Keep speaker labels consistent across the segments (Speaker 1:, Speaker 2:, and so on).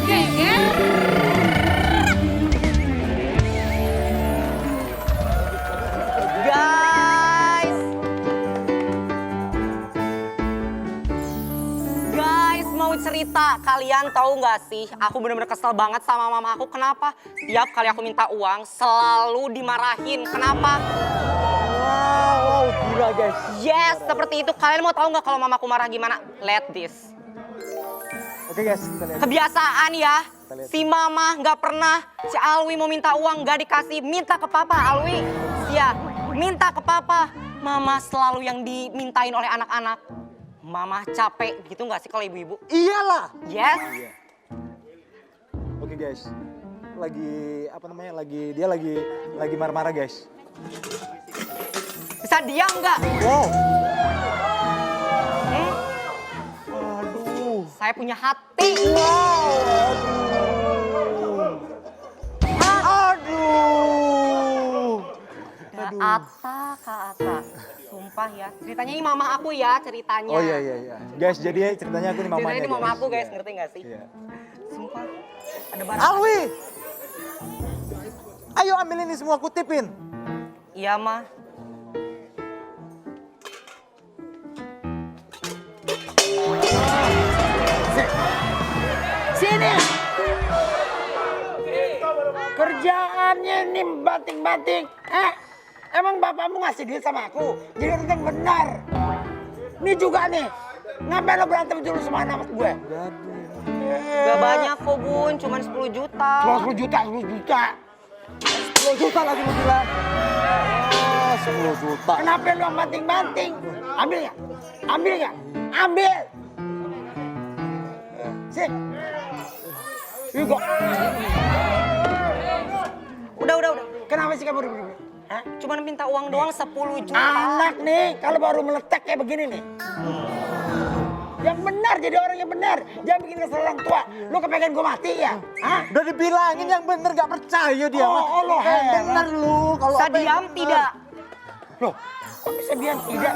Speaker 1: Guys, mau cerita, kalian tahu nggak sih? Aku bener-bener kesel banget sama mama aku. Kenapa? Tiap kali aku minta uang, selalu dimarahin. Kenapa?
Speaker 2: Wow, gila guys.
Speaker 1: Yes, seperti itu. Kalian mau tahu nggak kalau mamaku marah gimana? Let this.
Speaker 2: Oke guys, kita lihat.
Speaker 1: Kebiasaan ya, si mama nggak pernah, si Alwi mau minta uang nggak dikasih, minta ke papa. Alwi, ya minta ke papa. Mama selalu yang dimintain oleh anak-anak. Mama capek gitu nggak sih kalau ibu-ibu?
Speaker 2: Iyalah.
Speaker 1: Yes.
Speaker 2: Iya. Oke guys, lagi apa namanya? Dia lagi marah-marah guys.
Speaker 1: Bisa diam nggak?
Speaker 2: Wow.
Speaker 1: Aduh. Saya punya hati.
Speaker 2: Wow. Aduh.
Speaker 1: Kak Ata. Sumpah ya. Ceritanya ini mama aku ya ceritanya.
Speaker 2: Oh iya. Guys, jadi ceritanya aku nih mamanya.
Speaker 1: Ceritanya ini mama aku guys,
Speaker 2: Iya.
Speaker 1: ngerti nggak sih?
Speaker 2: Iya.
Speaker 1: Sumpah. Ada barang.
Speaker 2: Alwi. Ayo ambil ini semua, kutipin.
Speaker 1: Iya mah.
Speaker 3: Sini. Kerjaannya ini banting-banting. Emang bapakmu ngasih duit sama aku? Jadi tentang benar. Ini juga nih. Ngapain lo berantem dulu sama anak gue?
Speaker 1: Gak banyak kok bun, cuma 10 juta.
Speaker 3: 10 juta.
Speaker 2: 10 juta lagi lu bilang. 10 juta.
Speaker 3: Kenapa lo banting-banting? Ambil nggak? Ambil. Sih. Igo.
Speaker 1: Udah.
Speaker 3: Kenapa sih kamu ribut-ribut? Hah?
Speaker 1: Cuma minta uang doang 10 juta.
Speaker 3: Anak nih, kalau baru meletak kayak begini nih. Yang benar, jadi orang yang benar. Jangan bikin kesel orang tua. Lu kepengen gue mati ya? Hah?
Speaker 2: Udah dibilangin yang bener gak percaya dia.
Speaker 3: Oh, lo heran.
Speaker 2: Bener lu. Kalau
Speaker 1: Bisa
Speaker 2: apa yang
Speaker 1: diam
Speaker 2: bener.
Speaker 1: tidak?
Speaker 3: Loh, kok bisa diam tidak?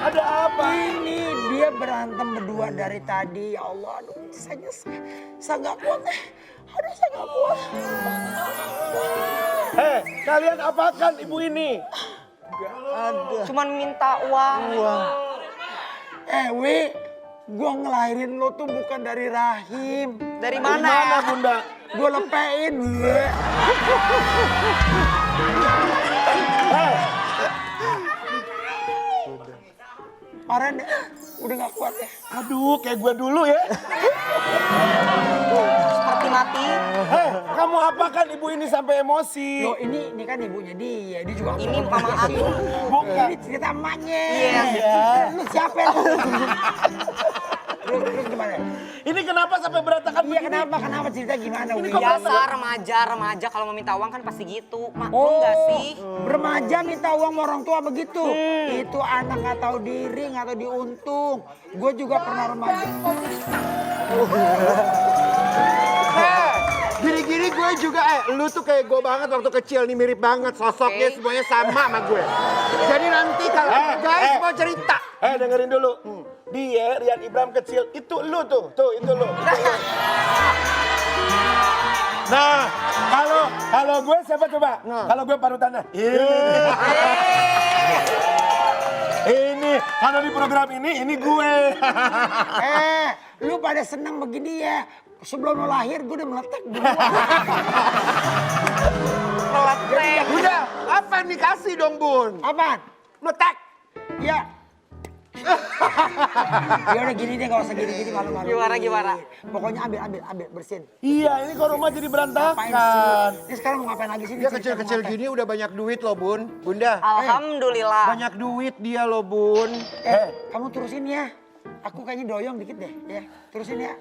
Speaker 3: Ada apa? Ini dia berantem berdua dari tadi. Ya Allah, aduh, saya nggak kuat. Aduh, saya nggak kuat.
Speaker 4: Kalian apakan ibu ini?
Speaker 2: Ada.
Speaker 1: Cuman minta uang.
Speaker 3: Wi, gue ngelahirin lo tuh bukan dari rahim.
Speaker 1: Dari mana
Speaker 4: Mana
Speaker 1: ya?
Speaker 4: bunda?
Speaker 3: Gue lepein. Parah deh, udah gak kuat ya.
Speaker 4: Aduh, kayak gue dulu ya.
Speaker 1: Seperti mati.
Speaker 4: Kamu apakan ibu ini sampai emosi?
Speaker 3: Loh ini kan ibunya dia juga.
Speaker 1: Ini mama aku.
Speaker 3: Bukan. Ini cerita emaknya.
Speaker 1: Iya.
Speaker 3: Lu siapa lu? Terus gimana?
Speaker 4: Ini kenapa sampai berantakan
Speaker 3: Iya
Speaker 4: begini?
Speaker 3: kenapa cerita gimana? Wi?
Speaker 1: Biasa remaja kalau mau minta uang kan pasti gitu. Enggak sih?
Speaker 3: Remaja minta uang sama orang tua begitu. Itu anak nggak tahu diri, nggak tahu diuntung. Gue juga pernah remaja.
Speaker 4: Gini-gini gue juga, lu tuh kayak gue banget waktu kecil nih, mirip banget. Sosoknya
Speaker 1: Oke.
Speaker 4: semuanya sama gue. Jadi nanti kalau guys mau cerita. Dengerin dulu. Dia, Rian Ibrahim kecil, itu lu tuh. Tuh, itu lu. Nah, kalau gue siapa coba? Kalau gue parutannya. Ini, kalau di program ini gue.
Speaker 3: Lu pada senang begini ya. Sebelum lo lahir gue udah meletak duluan.
Speaker 1: Meletek.
Speaker 4: Udah, apa yang dikasih dong, Bun?
Speaker 3: Apaan?
Speaker 4: Meletak.
Speaker 3: Ya. Ya udah gini deh, gak usah gini-gini malu-malu.
Speaker 1: Gimana?
Speaker 3: Pokoknya ambil, bersihin.
Speaker 4: Iya, ini kok rumah jadi
Speaker 3: Ngapain
Speaker 4: berantakan.
Speaker 3: sih? Ini sekarang mau ngapain lagi sih?
Speaker 4: Dia kecil-kecil gini udah banyak duit loh, Bun. Bunda.
Speaker 1: Alhamdulillah.
Speaker 4: Banyak duit dia loh, Bun.
Speaker 3: Kamu terusin ya. Aku kayaknya doyong dikit deh, ya. Terusin ya.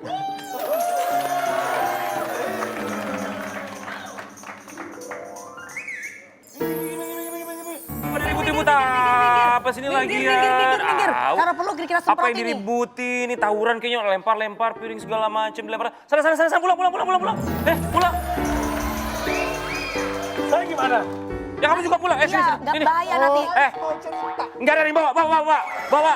Speaker 5: Ada ribut-ribut apa sini lagi ya?
Speaker 1: Minggir.
Speaker 5: Tahu.
Speaker 1: Karena perlu kira-kira
Speaker 5: Apa
Speaker 1: semprot
Speaker 5: yang
Speaker 1: ini.
Speaker 5: diributin, ini tawuran kayaknya lempar-lempar piring segala macam dilempar. Sana pulang. Pulang.
Speaker 4: Saya gimana?
Speaker 5: Ya kamu juga pulang. Sini.
Speaker 1: Nggak bahaya nanti.
Speaker 5: Enggak ada yang bawa.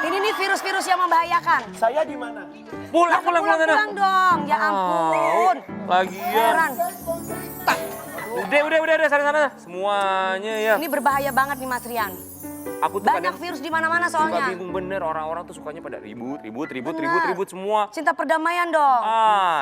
Speaker 6: Ini nih virus-virus yang membahayakan.
Speaker 4: Saya di mana?
Speaker 5: Pulang.
Speaker 6: Pulang dong. Ya ampun.
Speaker 5: Lagian.
Speaker 6: Heran.
Speaker 5: Udah, sana. Semuanya ya.
Speaker 6: Ini berbahaya banget nih Mas Rian.
Speaker 5: Aku tuh
Speaker 6: Banyak
Speaker 5: kadang
Speaker 6: virus di mana-mana
Speaker 5: suka
Speaker 6: soalnya.
Speaker 5: bingung bener, orang-orang tuh sukanya pada ribut
Speaker 6: Benar.
Speaker 5: semua.
Speaker 6: Cinta perdamaian dong.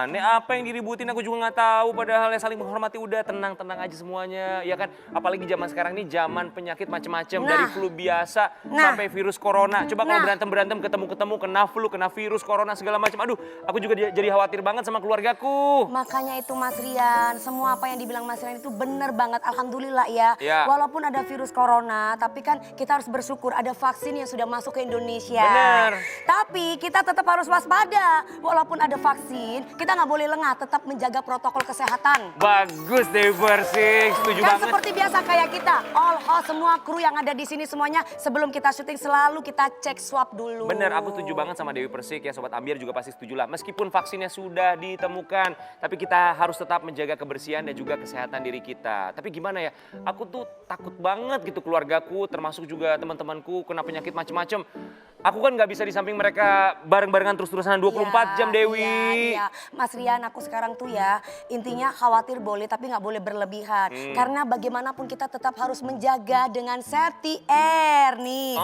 Speaker 5: Ini apa yang diributin aku juga nggak tahu. Padahal ya saling menghormati, udah tenang aja semuanya, ya kan? Apalagi zaman sekarang ini zaman penyakit macam-macam, dari flu biasa sampai virus corona. Coba kalau berantem ketemu kena flu, kena virus corona segala macam. Aduh, aku juga jadi khawatir banget sama keluargaku.
Speaker 6: Makanya itu Mas Rian, semua apa yang dibilang Mas Rian itu bener banget. Alhamdulillah ya. Walaupun ada virus corona, tapi kan kita harus bersyukur ada vaksin yang sudah masuk ke Indonesia.
Speaker 5: Bener.
Speaker 6: Tapi kita tetap harus waspada. Walaupun ada vaksin, kita nggak boleh lengah, tetap menjaga protokol kesehatan.
Speaker 5: Bagus Dewi Persik, setuju
Speaker 6: Dan
Speaker 5: banget.
Speaker 6: seperti biasa kayak kita, all host semua kru yang ada di sini semuanya sebelum kita syuting selalu kita cek swab dulu.
Speaker 5: Bener, aku setuju banget sama Dewi Persik ya, Sobat Ambiar juga pasti setuju lah. Meskipun vaksinnya sudah ditemukan, tapi kita harus tetap menjaga kebersihan dan juga kesehatan diri kita. Tapi gimana ya, aku tuh takut banget gitu keluargaku, termasuk juga teman-temanku kena penyakit macam-macam. Aku kan nggak bisa di samping mereka bareng-barengan terus-terusan 24 jam Dewi.
Speaker 6: Iya. Mas Rian, aku sekarang tuh ya intinya khawatir boleh tapi nggak boleh berlebihan. Karena bagaimanapun kita tetap harus menjaga dengan safety air nih.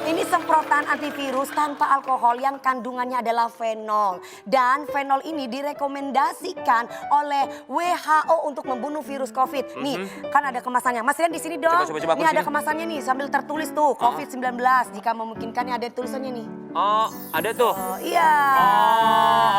Speaker 6: Ini semprotan antivirus tanpa alkohol yang kandungannya adalah fenol. Dan fenol ini direkomendasikan oleh WHO untuk membunuh virus COVID. Nih, kan ada kemasannya. Mas Rian di sini dong.
Speaker 5: Coba
Speaker 6: Ini
Speaker 5: aku
Speaker 6: ada
Speaker 5: sini.
Speaker 6: kemasannya nih sambil tertulis tuh COVID-19. Jika memungkinkan ada tulisannya nih.
Speaker 5: Oh, ada tuh.
Speaker 6: Oh, iya.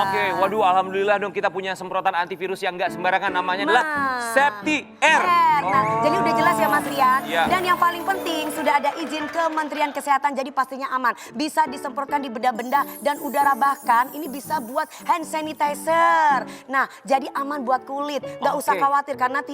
Speaker 5: Oke. Waduh, alhamdulillah dong kita punya semprotan antivirus yang nggak sembarangan, namanya adalah Safety Air.
Speaker 6: Nah, jadi udah jelas ya Mas Rian.
Speaker 5: Iya.
Speaker 6: Dan yang paling penting sudah ada izin Kementerian Kesehatan, jadi pastinya aman. Bisa disemprotkan di benda-benda dan udara, bahkan ini bisa buat hand sanitizer. Nah, jadi aman buat kulit. Nggak usah khawatir karena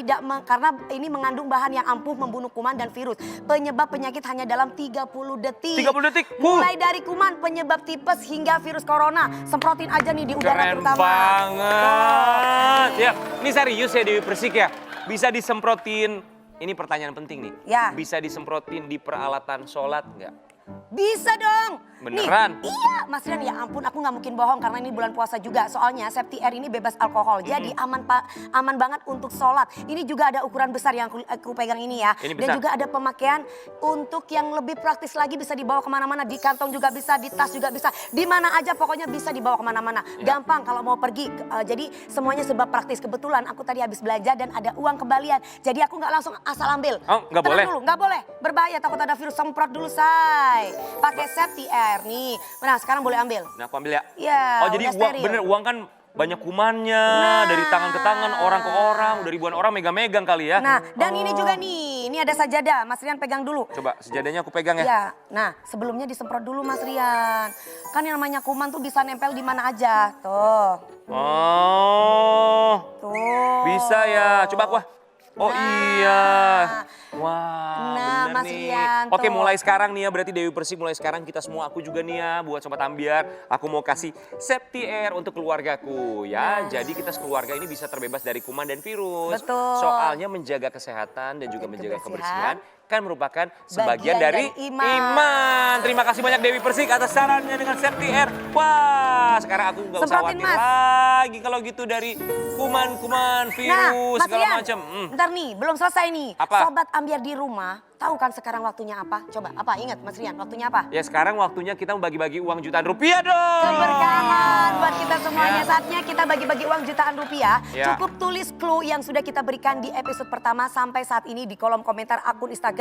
Speaker 6: karena ini mengandung bahan yang ampuh membunuh kuman dan virus. Penyebab penyakit hanya dalam 30 detik.
Speaker 5: 30 detik?
Speaker 6: Mulai dari kuman, penyebab tipes hingga virus corona. Semprotin aja nih di udara
Speaker 5: Keren
Speaker 6: terutama.
Speaker 5: banget. Ya, ini serius ya Dewi Persik ya. Bisa disemprotin, ini pertanyaan penting nih.
Speaker 6: Ya.
Speaker 5: Bisa disemprotin di peralatan sholat nggak?
Speaker 6: Bisa dong.
Speaker 5: Beneran?
Speaker 6: Nih, iya, Mas Rian, ya ampun aku nggak mungkin bohong karena ini bulan puasa juga. Soalnya Safety Air ini bebas alkohol. Jadi aman banget untuk sholat. Ini juga ada ukuran besar yang aku pegang ini ya.
Speaker 5: Ini
Speaker 6: Dan
Speaker 5: besar.
Speaker 6: juga ada pemakaian untuk yang lebih praktis lagi, bisa dibawa kemana-mana. Di kantong juga bisa, di tas juga bisa. Di mana aja pokoknya bisa dibawa kemana-mana. Gampang kalau mau pergi. Jadi semuanya sebab praktis. Kebetulan aku tadi habis belanja dan ada uang kembalian. Jadi aku nggak langsung asal ambil.
Speaker 5: Oh, nggak
Speaker 6: Tenang
Speaker 5: boleh?
Speaker 6: dulu, nggak boleh. Berbahaya, takut ada virus. Semprot dulu, say. Pakai Safety Air nih. Nah, sekarang boleh ambil.
Speaker 5: Nah, aku ambil ya.
Speaker 6: Iya,
Speaker 5: Oh, jadi
Speaker 6: udah steril.
Speaker 5: bener uang kan banyak kumannya, dari tangan ke tangan, orang ke orang, udah ribuan orang megang-megang kali ya.
Speaker 6: Nah, dan ini juga nih, ini ada sajadah. Mas Rian pegang dulu.
Speaker 5: Coba sejadahnya aku pegang ya.
Speaker 6: Iya, nah sebelumnya disemprot dulu Mas Rian. Kan yang namanya kuman tuh bisa nempel di mana aja. Tuh, tuh.
Speaker 5: Bisa ya. Coba aku. Oh
Speaker 6: Nah.
Speaker 5: iya. Wah,
Speaker 6: Nah,
Speaker 5: bener
Speaker 6: Mas
Speaker 5: nih.
Speaker 6: Rian,
Speaker 5: Oke,
Speaker 6: tuh.
Speaker 5: mulai sekarang nih ya, berarti Dewi Persik mulai sekarang kita semua, aku juga nih ya, buat Sobat Ambiar, aku mau kasih Safety Air untuk keluargaku ya. Jadi kita sekeluarga ini bisa terbebas dari kuman dan virus.
Speaker 6: Betul.
Speaker 5: Soalnya menjaga kesehatan dan juga menjaga
Speaker 6: kebersihan
Speaker 5: kebersihan kan merupakan sebagian
Speaker 6: bagian
Speaker 5: dari
Speaker 6: dari iman.
Speaker 5: Terima kasih banyak Dewi Persik atas sarannya dengan Safety Air. Wah, sekarang aku nggak usah
Speaker 6: Semprotin,
Speaker 5: khawatir
Speaker 6: Mas.
Speaker 5: lagi kalau gitu dari kuman-kuman, virus,
Speaker 6: Mas
Speaker 5: segala
Speaker 6: Rian,
Speaker 5: macam.
Speaker 6: ntar nih, belum selesai nih.
Speaker 5: Apa?
Speaker 6: Sobat Ambiar di rumah, tahu kan sekarang waktunya apa? Coba, apa? Ingat Mas Rian, waktunya apa?
Speaker 5: Ya sekarang waktunya kita bagi-bagi uang jutaan rupiah dong.
Speaker 6: Keberkahan buat kita semuanya.
Speaker 5: Ya.
Speaker 6: Saatnya kita bagi-bagi uang jutaan rupiah.
Speaker 5: Ya.
Speaker 6: Cukup tulis clue yang sudah kita berikan di episode pertama sampai saat ini di kolom komentar akun Instagram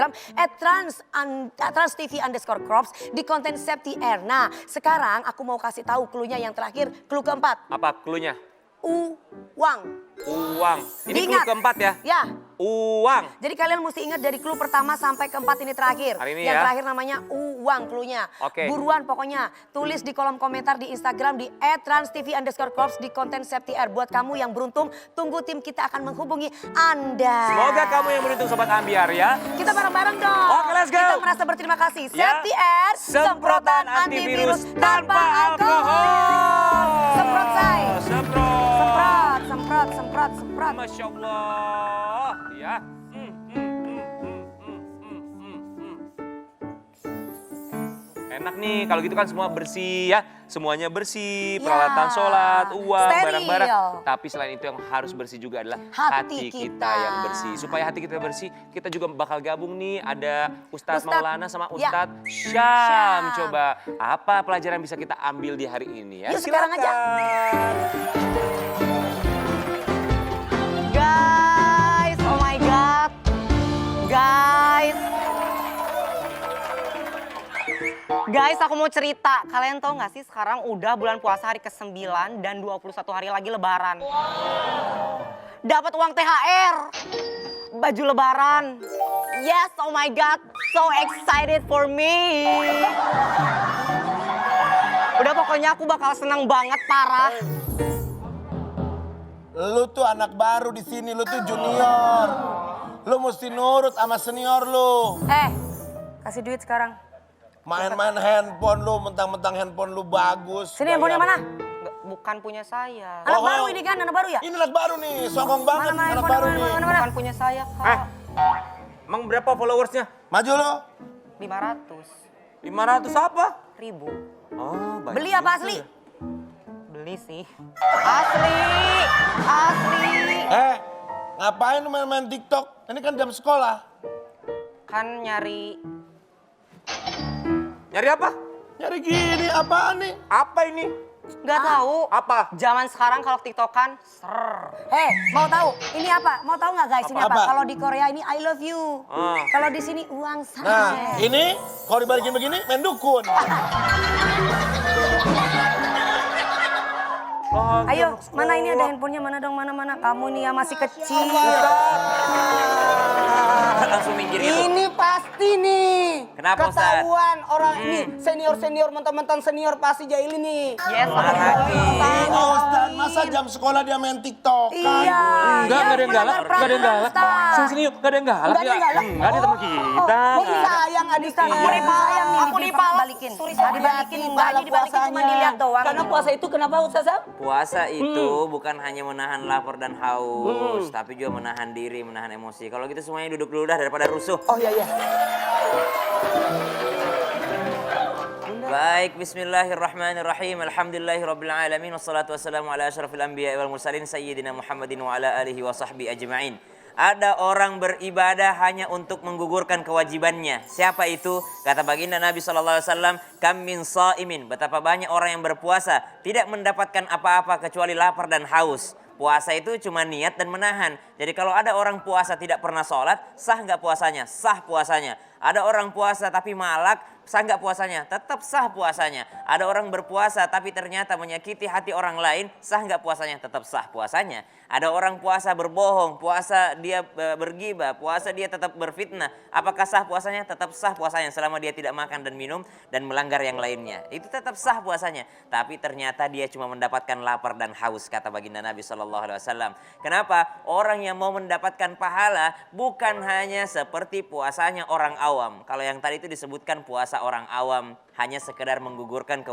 Speaker 6: @transtv_crops di konten Safety Air. Nah, sekarang aku mau kasih tahu clue-nya yang terakhir, clue keempat.
Speaker 5: Apa cluenya?
Speaker 6: Uang.
Speaker 5: Uang. Ini clue
Speaker 6: Diingat.
Speaker 5: keempat ya?
Speaker 6: Ya.
Speaker 5: Uang.
Speaker 6: Jadi kalian mesti ingat dari clue pertama sampai keempat ini terakhir.
Speaker 5: Hari ini
Speaker 6: yang
Speaker 5: ya.
Speaker 6: terakhir namanya uang clue-nya.
Speaker 5: Oke.
Speaker 6: Buruan pokoknya. Tulis di kolom komentar di Instagram di @transtv_crops di konten Safety Air. Buat kamu yang beruntung, tunggu tim kita akan menghubungi Anda.
Speaker 5: Semoga kamu yang beruntung Sobat Ambiar ya.
Speaker 6: Kita bareng-bareng dong.
Speaker 5: Oke, let's go.
Speaker 6: Kita merasa berterima kasih.
Speaker 5: Ya.
Speaker 6: Safety Air,
Speaker 5: Semprotan antivirus tanpa alkohol.
Speaker 6: Semprot, say.
Speaker 5: Semprot.
Speaker 6: Semprot.
Speaker 5: Masya Allah. Ya. enak nih. Kalau gitu kan semua bersih ya. Semuanya bersih, peralatan sholat, uang,
Speaker 6: steril.
Speaker 5: barang-barang. Tapi selain itu yang harus bersih juga adalah
Speaker 6: Hati
Speaker 5: hati kita
Speaker 6: kita.
Speaker 5: yang bersih. Supaya hati kita bersih, kita juga bakal gabung nih. Ada Ustadz
Speaker 6: Ustadz.
Speaker 5: Maulana sama
Speaker 6: Ya.
Speaker 5: Ustadz Syam.
Speaker 6: Syam.
Speaker 5: Coba apa pelajaran bisa kita ambil di hari ini ya?
Speaker 6: Yuk, sekarang aja.
Speaker 1: Guys, oh my god. Guys. Guys, aku mau cerita. Kalian tahu nggak sih sekarang udah bulan puasa hari ke-9 dan 21 hari lagi lebaran. Dapat uang THR. Baju lebaran. Yes, oh my god. So excited for me. Udah pokoknya aku bakal senang banget parah.
Speaker 4: Lu tuh anak baru di sini, lu tuh junior. Lu mesti nurut sama senior lu.
Speaker 6: Kasih duit sekarang.
Speaker 4: Main-main handphone lu, mentang-mentang handphone lu bagus.
Speaker 6: Sini handphonenya mana?
Speaker 1: Nggak, bukan punya saya.
Speaker 6: Anak
Speaker 4: Oh,
Speaker 6: baru
Speaker 4: oh.
Speaker 6: ini kan, anak baru ya?
Speaker 4: Ini anak baru nih, songong banget
Speaker 6: Mana,
Speaker 4: anak
Speaker 6: handphone,
Speaker 4: baru
Speaker 6: mana,
Speaker 4: nih.
Speaker 6: mana, mana?
Speaker 1: Bukan punya saya, Kak.
Speaker 5: Emang berapa followersnya?
Speaker 4: Maju lu.
Speaker 1: 500
Speaker 5: 500 apa?
Speaker 1: ribu.
Speaker 5: Oh, banyak
Speaker 6: Beli apa
Speaker 5: juga
Speaker 6: asli?
Speaker 5: ya.
Speaker 1: Beli sih. Asli. Asli.
Speaker 4: Ngapain lu main-main TikTok? Ini kan jam sekolah.
Speaker 1: Kan nyari
Speaker 5: Nyari apa?
Speaker 4: Nyari gini, apaan nih?
Speaker 5: Apa ini?
Speaker 1: nggak tahu.
Speaker 5: Apa?
Speaker 1: Zaman sekarang kalau TikTokan ser.
Speaker 6: Mau tahu? Ini apa? Mau tahu nggak guys ini apa?
Speaker 4: Apa?
Speaker 6: Kalau di Korea ini I love you. Kalau di sini uang
Speaker 4: Nah,
Speaker 6: saya.
Speaker 4: ini kalau dibalikin begini, main dukun.
Speaker 6: Ayo, mana ini ada handphonenya? Mana dong? Mana? Kamu nih yang masih kecil.
Speaker 5: Langsung minggir itu.
Speaker 3: Ini pasti nih.
Speaker 5: Kenapa, Ustaz?
Speaker 3: Ketahuan orang ini senior mentang-mentang senior pasti jahilin nih.
Speaker 1: Yes,
Speaker 4: Ini Ustaz, masa jam sekolah dia main TikTok?
Speaker 6: Iya.
Speaker 5: Enggak ada yang galak, enggak ada yang galak.
Speaker 6: Ustaz.
Speaker 5: Sini yuk, enggak ada yang galak
Speaker 3: Nggak ada yang galak.
Speaker 5: Enggak ada teman kita.
Speaker 3: Mungkin sayang adik
Speaker 6: Ustaz,
Speaker 3: saya.
Speaker 6: aku dipalak,
Speaker 3: Aku
Speaker 6: aku dibalikin. Dibalikin, enggak
Speaker 3: Dalam
Speaker 6: dibalikin cuma
Speaker 3: puasanya.
Speaker 6: dilihat doang.
Speaker 3: Karena puasa itu kenapa Ustazah?
Speaker 7: Puasa itu bukan hanya menahan lapar dan haus, tapi juga menahan diri, menahan emosi. Kalau gitu semuanya duduk dulu dah daripada rusuh.
Speaker 3: Oh iya.
Speaker 7: Baik, bismillahirrahmanirrahim. Alhamdulillahirabbil alamin wassalatu wassalamu ala asyrafil anbiya'i wal mursalin sayyidina Muhammadin wa ala alihi wa sahbihi ajma'in. Ada orang beribadah hanya untuk menggugurkan kewajibannya. Siapa itu? Kata baginda Nabi SAW, kam min sa'imin. Betapa banyak orang yang berpuasa tidak mendapatkan apa-apa kecuali lapar dan haus. Puasa itu cuma niat dan menahan. Jadi kalau ada orang puasa tidak pernah sholat, sah nggak puasanya? Sah puasanya. Ada orang puasa tapi malak, sah nggak puasanya? Tetap sah puasanya. Ada orang berpuasa tapi ternyata menyakiti hati orang lain, sah nggak puasanya? Tetap sah puasanya. Ada orang puasa berbohong, puasa dia bergibah, puasa dia tetap berfitnah. Apakah sah puasanya? Tetap sah puasanya selama dia tidak makan dan minum dan melanggar yang lainnya. Itu tetap sah puasanya. Tapi ternyata dia cuma mendapatkan lapar dan haus, kata baginda Nabi SAW. Kenapa? Orang yang mau mendapatkan pahala bukan hanya seperti puasanya orang awam. Kalau yang tadi itu disebutkan puasa orang awam hanya sekedar menggugurkan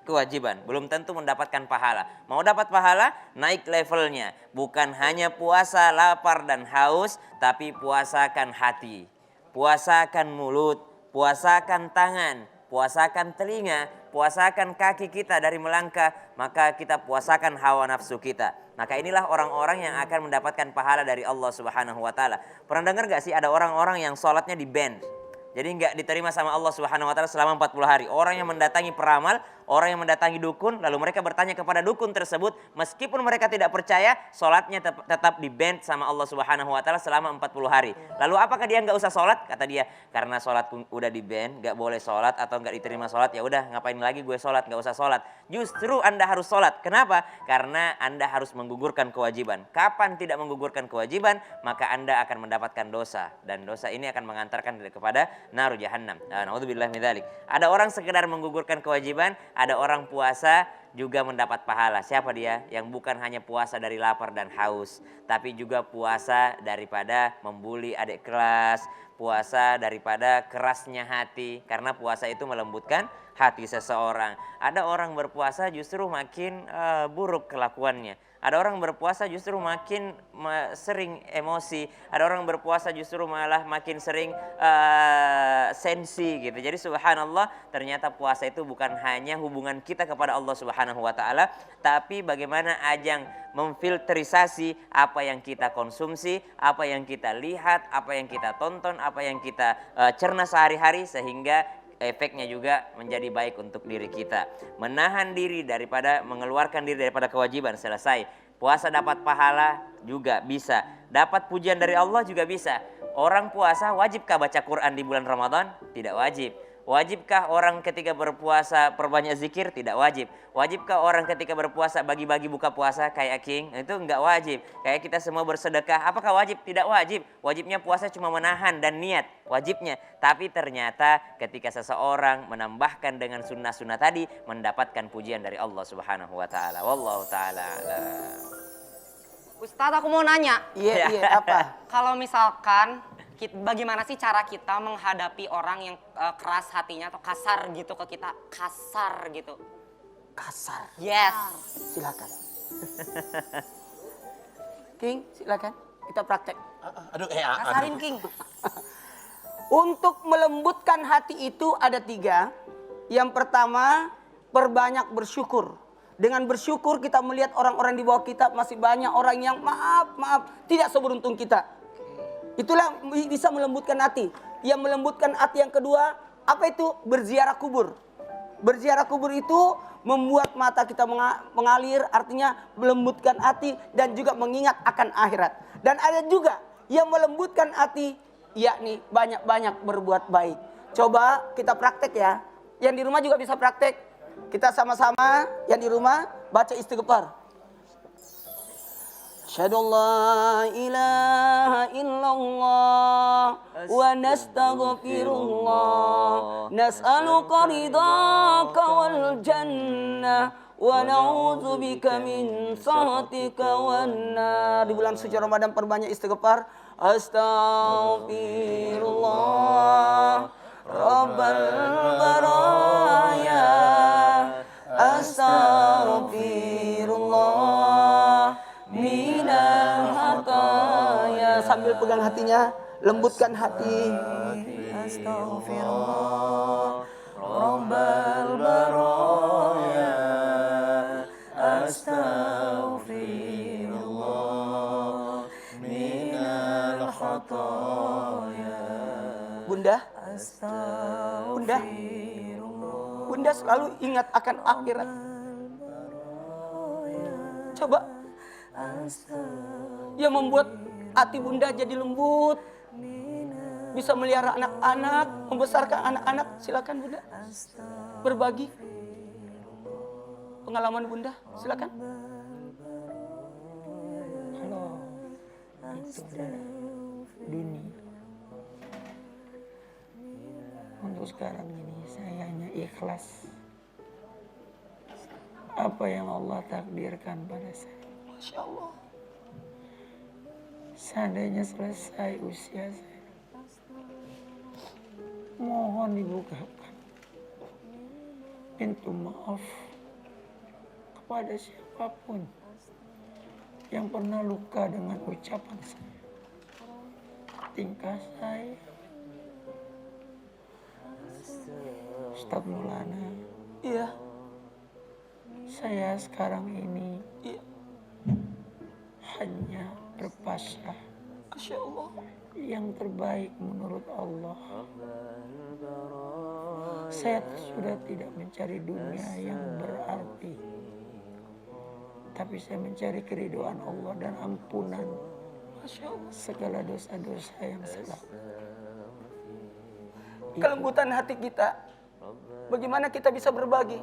Speaker 7: kewajiban, belum tentu mendapatkan pahala. Mau dapat pahala, naik levelnya. Bukan hanya puasa lapar dan haus, tapi puasakan hati, puasakan mulut, puasakan tangan, puasakan telinga, puasakan kaki kita dari melangkah, maka kita puasakan hawa nafsu kita. Maka inilah orang-orang yang akan mendapatkan pahala dari Allah Subhanahu wa taala. Pernah dengar gak sih ada orang-orang yang sholatnya di band? Jadi nggak diterima sama Allah Subhanahu wa taala selama 40 hari. Orang yang mendatangi peramal, orang yang mendatangi dukun, lalu mereka bertanya kepada dukun tersebut, meskipun mereka tidak percaya, sholatnya tetap di-ban sama Allah Subhanahu wa taala selama 40 hari. Lalu apakah dia nggak usah sholat? Kata dia, karena sholat udah di-ban, nggak boleh sholat atau nggak diterima sholat, ya udah ngapain lagi gue sholat, nggak usah sholat. Justru Anda harus sholat. Kenapa? Karena Anda harus menggugurkan kewajiban. Kapan tidak menggugurkan kewajiban, maka Anda akan mendapatkan dosa. Dan dosa ini akan mengantarkan kepada naru jahannam. Naudzubillah min dzalik. Ada orang sekedar menggugurkan kewajiban, ada orang puasa juga mendapat pahala. Siapa dia? Yang bukan hanya puasa dari lapar dan haus, tapi juga puasa daripada membuli adik kelas, puasa daripada kerasnya hati, karena puasa itu melembutkan hati seseorang. Ada orang berpuasa justru makin buruk kelakuannya. Ada orang berpuasa justru makin sering emosi. Ada orang berpuasa justru malah makin sering sensi gitu. Jadi subhanallah, ternyata puasa itu bukan hanya hubungan kita kepada Allah Subhanahu wa taala, tapi bagaimana ajang memfilterisasi apa yang kita konsumsi, apa yang kita lihat, apa yang kita tonton, apa yang kita cerna sehari-hari, sehingga efeknya juga menjadi baik untuk diri kita. Menahan diri daripada, mengeluarkan diri daripada kewajiban, selesai. Puasa dapat pahala juga bisa. Dapat pujian dari Allah juga bisa. Orang puasa wajibkah baca Quran di bulan Ramadan? Tidak wajib. Wajibkah orang ketika berpuasa perbanyak zikir? Tidak wajib. Wajibkah orang ketika berpuasa bagi-bagi buka puasa kayak King? Itu enggak wajib. Kayak kita semua bersedekah, apakah wajib? Tidak wajib. Wajibnya puasa cuma menahan dan niat, wajibnya. Tapi ternyata ketika seseorang menambahkan dengan sunnah-sunnah tadi, mendapatkan pujian dari Allah Subhanahu wa taala. Wallahu taala a'lam.
Speaker 1: Ustadz, aku mau nanya.
Speaker 3: Iya, apa?
Speaker 1: Kalau misalkan bagaimana sih cara kita menghadapi orang yang keras hatinya atau kasar gitu ke kita? Kasar gitu.
Speaker 3: Kasar.
Speaker 1: Yes.
Speaker 3: Silakan. King, silakan. Kita praktek.
Speaker 4: Aduh,
Speaker 6: Kasarin King.
Speaker 3: Untuk melembutkan hati itu ada 3. Yang pertama, perbanyak bersyukur. Dengan bersyukur kita melihat orang-orang di bawah kita masih banyak orang yang maaf, tidak seberuntung kita. Itulah bisa melembutkan hati. Yang melembutkan hati yang kedua, apa itu? Berziarah kubur. Berziarah kubur itu membuat mata kita mengalir, artinya melembutkan hati dan juga mengingat akan akhirat. Dan ada juga yang melembutkan hati, yakni banyak-banyak berbuat baik. Coba kita praktek ya. Yang di rumah juga bisa praktek. Kita sama-sama yang di rumah baca istighfar. Asyhadu an la ilaha illallah wa nastaghfirullah nas'aluka ridhaka wal jannah wa na'udzubika min sakhatika wan nar. Di bulan suci Ramadan perbanyak istighfar. Astaghfirullah Rabbal baraya, astaghfirullah minal hataya. Sambil pegang hatinya, lembutkan hati. Astaghfirullah Rabbal baraya, astaghfirullah minal hataya. Bunda, Bunda selalu ingat akan akhirat. Coba yang membuat hati Bunda jadi lembut, bisa melihara anak-anak, membesarkan anak-anak. Silakan Bunda berbagi pengalaman Bunda, silakan.
Speaker 8: Halo, itu adalah dunia. Untuk sekarang ini saya hanya ikhlas apa yang Allah takdirkan pada saya.
Speaker 3: Masya Allah.
Speaker 8: Seandainya selesai usia saya, mohon dibukakan pintu maaf kepada siapapun yang pernah luka dengan ucapan saya, tingkah saya. Ustaz Maulana,
Speaker 3: Iya.
Speaker 8: saya sekarang ini
Speaker 3: Iya.
Speaker 8: hanya berpasrah
Speaker 3: Masya Allah.
Speaker 8: yang terbaik menurut Allah. Saya sudah tidak mencari dunia yang berarti, tapi saya mencari keridhaan Allah dan ampunan segala dosa-dosa yang salah.
Speaker 3: Kelembutan hati kita, bagaimana kita bisa berbagi?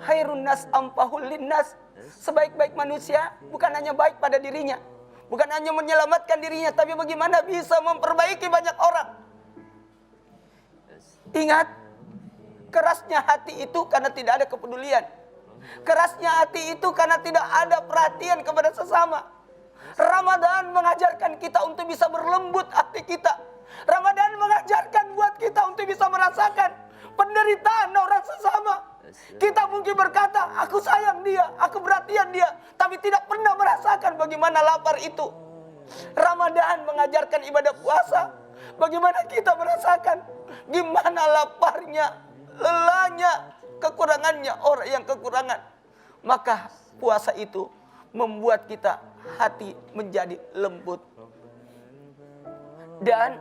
Speaker 3: Khairun nas ampahul linnas. Sebaik-baik manusia bukan hanya baik pada dirinya, bukan hanya menyelamatkan dirinya, tapi bagaimana bisa memperbaiki banyak orang. Ingat, kerasnya hati itu karena tidak ada kepedulian. Kerasnya hati itu karena tidak ada perhatian kepada sesama. Ramadan mengajarkan kita untuk bisa berlembut hati kita. Ramadan mengajarkan buat kita untuk bisa merasakan penderitaan orang sesama. Kita mungkin berkata, aku sayang dia, aku perhatian dia, tapi tidak pernah merasakan bagaimana lapar itu. Ramadan mengajarkan ibadah puasa, bagaimana kita merasakan gimana laparnya, lelahnya, kekurangannya orang yang kekurangan. Maka puasa itu membuat kita hati menjadi lembut. Dan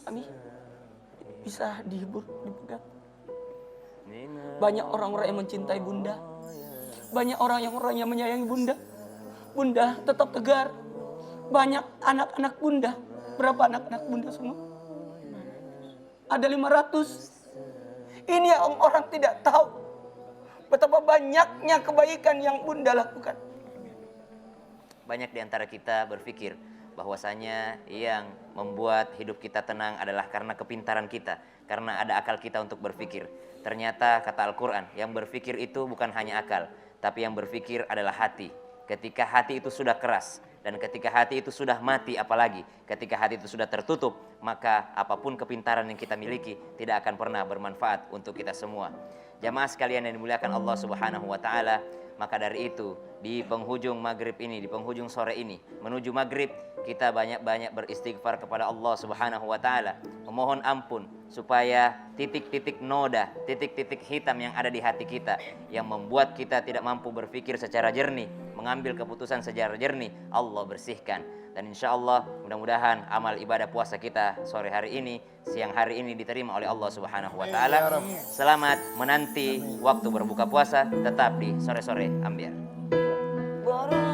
Speaker 3: Ami bisa dihibur, dipegang. Banyak orang-orang yang mencintai bunda. Banyak orang yang menyayangi bunda. Bunda tetap tegar. Banyak anak-anak bunda. Berapa anak-anak bunda semua? Ada 500. Ini yang orang tidak tahu. Betapa banyaknya kebaikan yang bunda lakukan.
Speaker 7: Banyak di antara kita berpikir bahwasanya yang membuat hidup kita tenang adalah karena kepintaran kita, karena ada akal kita untuk berpikir. Ternyata kata Al-Quran, yang berpikir itu bukan hanya akal, tapi yang berpikir adalah hati. Ketika hati itu sudah keras, dan ketika hati itu sudah mati, apalagi ketika hati itu sudah tertutup, maka apapun kepintaran yang kita miliki tidak akan pernah bermanfaat untuk kita semua. Jamaah sekalian yang dimuliakan Allah Subhanahu wa taala, maka dari itu di penghujung maghrib ini, di penghujung sore ini menuju maghrib, kita banyak-banyak beristighfar kepada Allah Subhanahu wa taala, memohon ampun supaya titik-titik noda, titik-titik hitam yang ada di hati kita yang membuat kita tidak mampu berpikir secara jernih, mengambil keputusan secara jernih, Allah bersihkan. Dan insya Allah mudah-mudahan amal ibadah puasa kita sore hari ini, siang hari ini diterima oleh Allah Subhanahu wa taala. Selamat menanti waktu berbuka puasa, tetap di sore-sore Ambiar.
Speaker 6: Baru